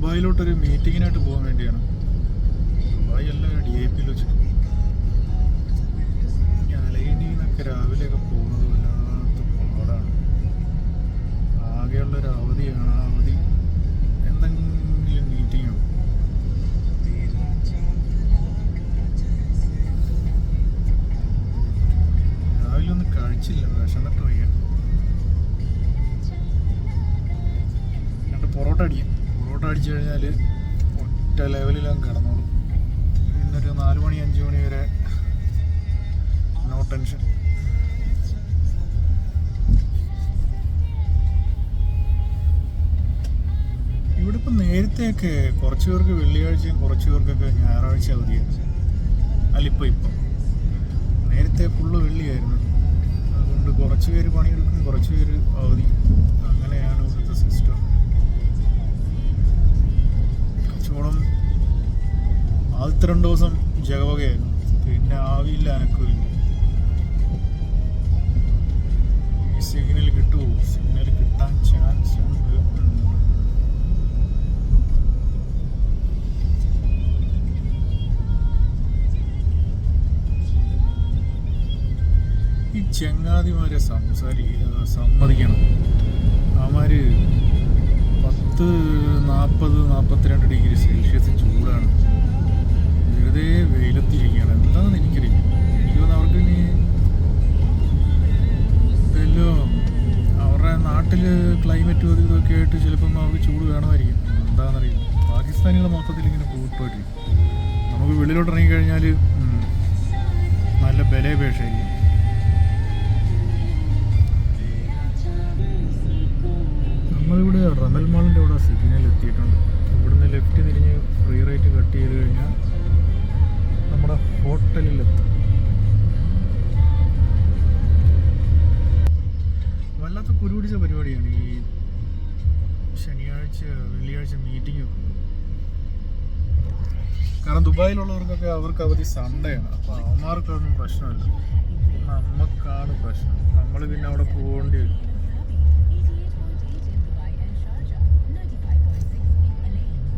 ദുബായിലോട്ടൊരു മീറ്റിങ്ങിനായിട്ട് പോകാൻ വേണ്ടിയാണ്. ദുബായ് എല്ലാം DIP-യിൽ വെച്ചിട്ട് അലൈനിൽ നിന്നൊക്കെ രാവിലെയൊക്കെ പോകുന്നത് വല്ലാത്ത പാടാണ്. ആകെയുള്ളൊരു അവധിയാണ്. ആ അവധി എന്തെങ്കിലും മീറ്റിങ്ങോ രാവിലെ ഒന്നും കഴിച്ചില്ല, വിശന്നിട്ട് വയ്യ. പൊറോട്ട അടിച്ചു കഴിഞ്ഞാൽ ഒറ്റ ലെവലിലങ്ങ് കിടന്നോളും. പിന്നൊരു 4 മണി 5 മണി വരെ നോ ടെൻഷൻ. ഇവിടെ ഇപ്പം നേരത്തെയൊക്കെ കുറച്ച് പേർക്ക് വെള്ളിയാഴ്ചയും കുറച്ച് പേർക്കൊക്കെ ഞായറാഴ്ച അവധിയായിരുന്നു. ഇപ്പം നേരത്തെ ഫുള്ള് വെള്ളിയായിരുന്നു. അതുകൊണ്ട് കുറച്ച് പേര് പണിയെടുക്കും, കുറച്ച് പേര് അവധി. അങ്ങനെയാണ് ഇവിടുത്തെ സിസ്റ്റം. കച്ചവടം ആദ്യത്തെ 2 ദിവസം ജഗവകയായിരുന്നു, പിന്നെ ആവിയില്ല, അനക്കമില്ല. ഈ സിഗ്നൽ കിട്ടുമോ? സിഗ്നൽ കിട്ടാൻ ചാൻസ് ഉണ്ട്. ഈ ചങ്ങാതിമാരെ സമ്മതിക്കണം. അവന്മാര് 40-42 ഡിഗ്രി സെൽഷ്യസ് ചൂടാണ്. വെറുതെ വെയിലത്തിരിക്കുകയാണ്. എന്താണെന്ന് എനിക്കറിയില്ല. എനിക്ക് തോന്നുന്നു അവർക്ക് ഇനി വല്ലതും അവരുടെ നാട്ടിൽ ക്ലൈമറ്റും അതും ഇതൊക്കെ ആയിട്ട് ചിലപ്പം അവർക്ക് ചൂട് വേണമായിരിക്കും. എന്താണെന്നറിയില്ല. പാകിസ്ഥാനികൾ മൊത്തത്തിൽ ഇങ്ങനെ കൂട്ടുമായിരിക്കും. നമുക്ക് വെളിയിലോട്ട് ഇറങ്ങിക്കഴിഞ്ഞാൽ നല്ല ബലേപേക്ഷയായിരിക്കും. നമ്മളിവിടെ റമൽ മാളിൻ്റെ അവിടെ സിഗ്നൽ എത്തിയിട്ടുണ്ട്. ഇവിടുന്ന് ലെഫ്റ്റ് തിരിഞ്ഞ് ഫ്രീ റൈറ്റ് കട്ട് ചെയ്ത് കഴിഞ്ഞാൽ നമ്മുടെ ഹോട്ടലിലെത്തും. വല്ലാത്ത കുരുപിടിച്ച പരിപാടിയാണ് ഈ ശനിയാഴ്ച വെള്ളിയാഴ്ച മീറ്റിംഗ് ഒക്കെ. കാരണം ദുബായിലുള്ളവർക്കൊക്കെ അവർക്ക് അവധി സൺഡേ ആണ്. അപ്പോൾ അവന്മാർക്കൊന്നും പ്രശ്നമില്ല. നമുക്കാണ് പ്രശ്നം. നമ്മൾ പിന്നെ അവിടെ പോകേണ്ടി വരും.